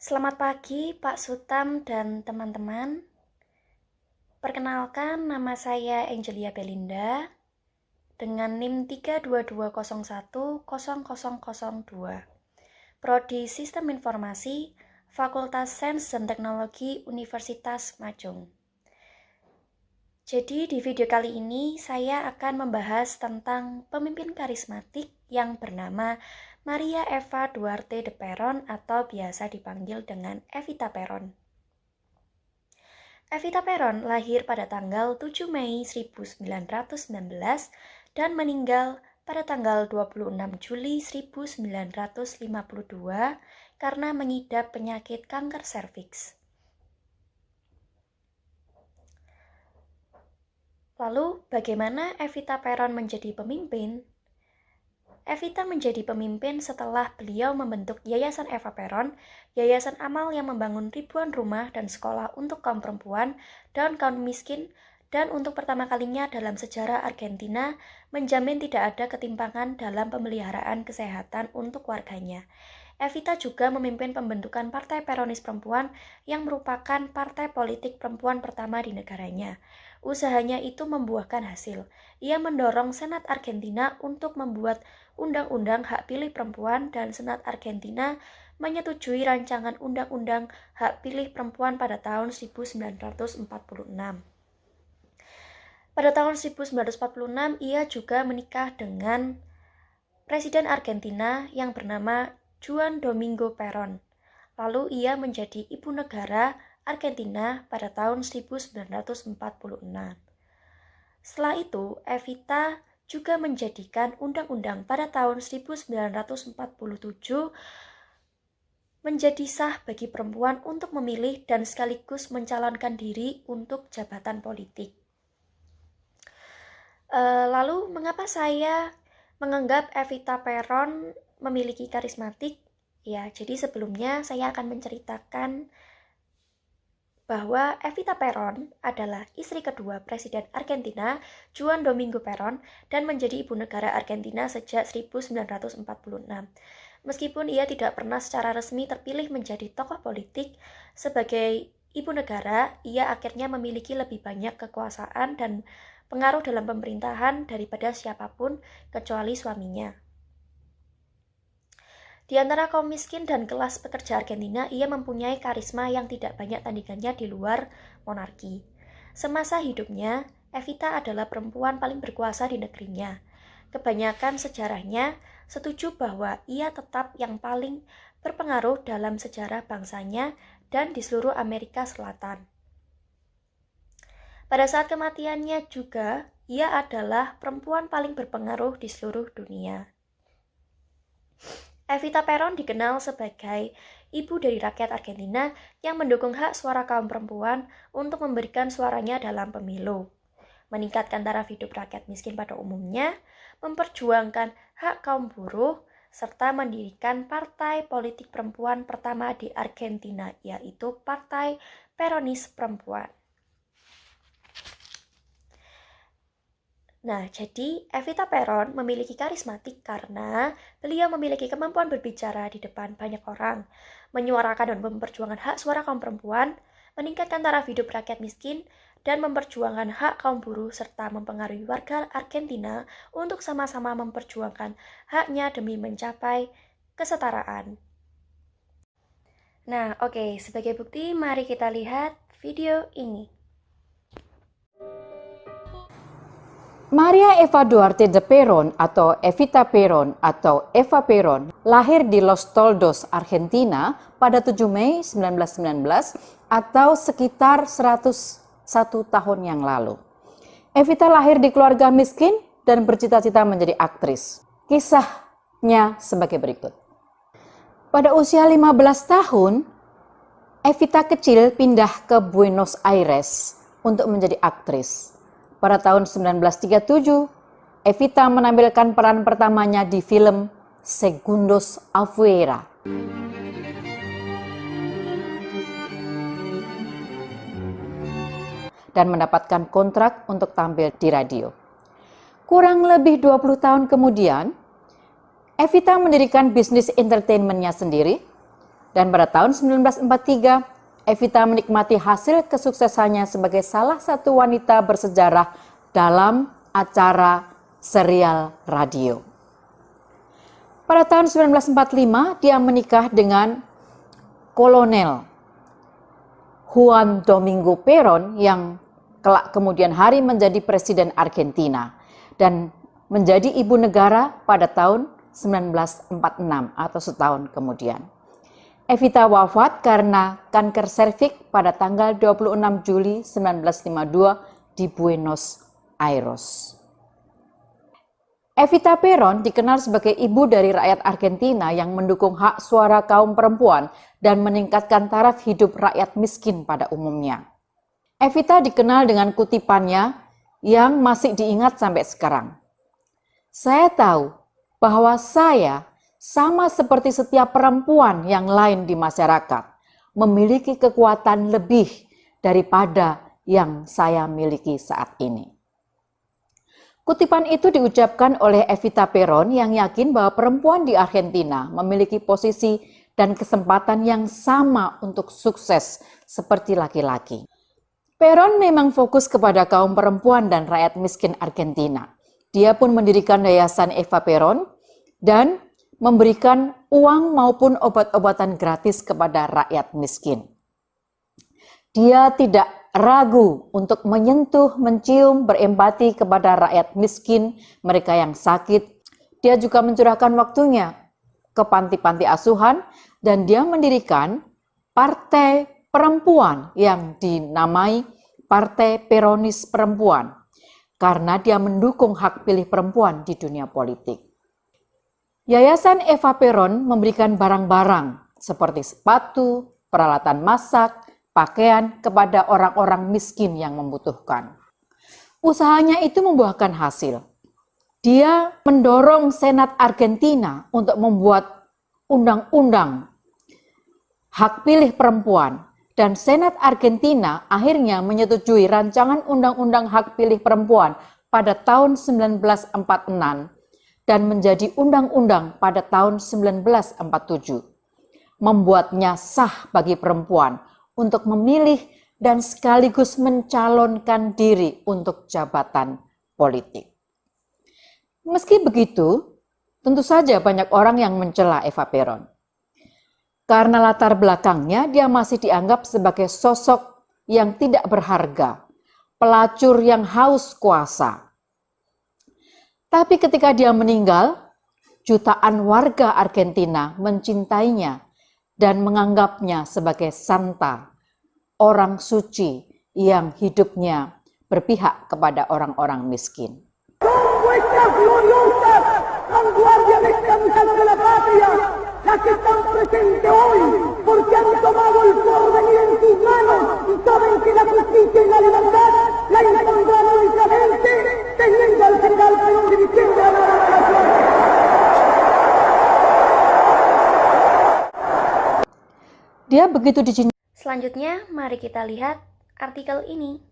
Selamat pagi Pak Sutam dan teman-teman. Perkenalkan, nama saya Angelia Belinda dengan NIM 322010002. Prodi Sistem Informasi, Fakultas Sains dan Teknologi Universitas Majung. Jadi di video kali ini saya akan membahas tentang pemimpin karismatik yang bernama Maria Eva Duarte de Peron atau biasa dipanggil dengan Evita Peron. Evita Peron lahir pada tanggal 7 Mei 1919 dan meninggal pada tanggal 26 Juli 1952 karena mengidap penyakit kanker serviks. Lalu, bagaimana Evita Peron menjadi pemimpin? Evita menjadi pemimpin setelah beliau membentuk Yayasan Eva Peron, yayasan amal yang membangun ribuan rumah dan sekolah untuk kaum perempuan dan kaum miskin, dan untuk pertama kalinya dalam sejarah Argentina menjamin tidak ada ketimpangan dalam pemeliharaan kesehatan untuk warganya. Evita juga memimpin pembentukan Partai Peronis Perempuan yang merupakan partai politik perempuan pertama di negaranya. Usahanya itu membuahkan hasil. Ia mendorong Senat Argentina untuk membuat Undang-Undang Hak Pilih Perempuan dan Senat Argentina menyetujui rancangan Undang-Undang Hak Pilih Perempuan pada tahun 1946. Pada tahun 1946, ia juga menikah dengan Presiden Argentina yang bernama Juan Domingo Perón. Lalu ia menjadi ibu negara Argentina pada tahun 1946. Setelah itu, Evita juga menjadikan undang-undang pada tahun 1947 menjadi sah bagi perempuan untuk memilih dan sekaligus mencalonkan diri untuk jabatan politik. Lalu, mengapa saya menganggap Evita Peron memiliki karismatik? Ya, jadi sebelumnya saya akan menceritakan bahwa Evita Peron adalah istri kedua Presiden Argentina Juan Domingo Perón dan menjadi ibu negara Argentina sejak 1946. Meskipun ia tidak pernah secara resmi terpilih menjadi tokoh politik, sebagai ibu negara, ia akhirnya memiliki lebih banyak kekuasaan dan pengaruh dalam pemerintahan daripada siapapun kecuali suaminya. Di antara kaum miskin dan kelas pekerja Argentina, ia mempunyai karisma yang tidak banyak tandingannya di luar monarki. Semasa hidupnya, Evita adalah perempuan paling berkuasa di negerinya. Kebanyakan sejarahnya setuju bahwa ia tetap yang paling berpengaruh dalam sejarah bangsanya dan di seluruh Amerika Selatan. Pada saat kematiannya juga, ia adalah perempuan paling berpengaruh di seluruh dunia. Evita Peron dikenal sebagai ibu dari rakyat Argentina yang mendukung hak suara kaum perempuan untuk memberikan suaranya dalam pemilu, meningkatkan taraf hidup rakyat miskin pada umumnya, memperjuangkan hak kaum buruh, serta mendirikan partai politik perempuan pertama di Argentina, yaitu Partai Peronis Perempuan. Nah, jadi Evita Peron memiliki karismatik karena beliau memiliki kemampuan berbicara di depan banyak orang, menyuarakan dan memperjuangkan hak suara kaum perempuan, meningkatkan taraf hidup rakyat miskin, dan memperjuangkan hak kaum buruh serta mempengaruhi warga Argentina untuk sama-sama memperjuangkan haknya demi mencapai kesetaraan. Nah, oke, sebagai bukti mari kita lihat video ini. Maria Eva Duarte de Peron atau Evita Peron atau Eva Peron lahir di Los Toldos, Argentina pada 7 Mei 1919 atau sekitar 101 tahun yang lalu. Evita lahir di keluarga miskin dan bercita-cita menjadi aktris. Kisahnya sebagai berikut. Pada usia 15 tahun, Evita kecil pindah ke Buenos Aires untuk menjadi aktris. Pada tahun 1937, Evita menampilkan peran pertamanya di film Segundos Afuera. Dan mendapatkan kontrak untuk tampil di radio. Kurang lebih 20 tahun kemudian, Evita mendirikan bisnis entertainment-nya sendiri, Dan pada tahun 1943, Evita menikmati hasil kesuksesannya sebagai salah satu wanita bersejarah dalam acara serial radio. Pada tahun 1945, dia menikah dengan Kolonel Juan Domingo Perón yang kelak kemudian hari menjadi Presiden Argentina dan menjadi ibu negara pada tahun 1946 atau setahun kemudian. Evita wafat karena kanker serviks pada tanggal 26 Juli 1952 di Buenos Aires. Evita Perón dikenal sebagai ibu dari rakyat Argentina yang mendukung hak suara kaum perempuan dan meningkatkan taraf hidup rakyat miskin pada umumnya. Evita dikenal dengan kutipannya yang masih diingat sampai sekarang. Saya tahu bahwa saya, sama seperti setiap perempuan yang lain di masyarakat, memiliki kekuatan lebih daripada yang saya miliki saat ini. Kutipan itu diucapkan oleh Evita Perón yang yakin bahwa perempuan di Argentina memiliki posisi dan kesempatan yang sama untuk sukses seperti laki-laki. Perón memang fokus kepada kaum perempuan dan rakyat miskin Argentina. Dia pun mendirikan Yayasan Eva Perón dan memberikan uang maupun obat-obatan gratis kepada rakyat miskin. Dia tidak ragu untuk menyentuh, mencium, berempati kepada rakyat miskin, mereka yang sakit. Dia juga mencurahkan waktunya ke panti-panti asuhan dan dia mendirikan partai perempuan yang dinamai Partai Peronis Perempuan karena dia mendukung hak pilih perempuan di dunia politik. Yayasan Eva Perón memberikan barang-barang seperti sepatu, peralatan masak, pakaian kepada orang-orang miskin yang membutuhkan. Usahanya itu membuahkan hasil. Dia mendorong Senat Argentina untuk membuat undang-undang hak pilih perempuan dan Senat Argentina akhirnya menyetujui rancangan undang-undang hak pilih perempuan pada tahun 1946 dan menjadi undang-undang pada tahun 1947. Membuatnya sah bagi perempuan untuk memilih dan sekaligus mencalonkan diri untuk jabatan politik. Meski begitu, tentu saja banyak orang yang mencela Eva Perón. Karena latar belakangnya, dia masih dianggap sebagai sosok yang tidak berharga, pelacur yang haus kuasa. Tapi ketika dia meninggal, jutaan warga Argentina mencintainya dan menganggapnya sebagai santa, orang suci yang hidupnya berpihak kepada orang-orang miskin. Las que están presentes hoy, porque han tomado el porvenir en sus manos y saben que la justicia y la libertad la encontramos únicamente teniendo al general Perón dirigiendo a la nación. Dia begitu dicintai. Selanjutnya, mari kita lihat artikel ini.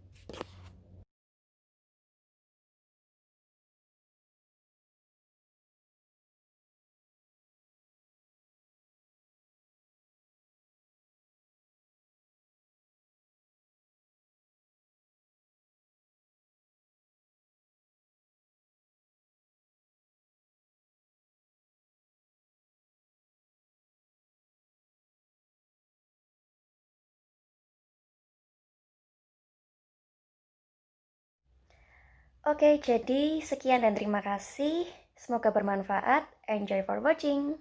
Oke, jadi sekian dan terima kasih. Semoga bermanfaat. Enjoy for watching.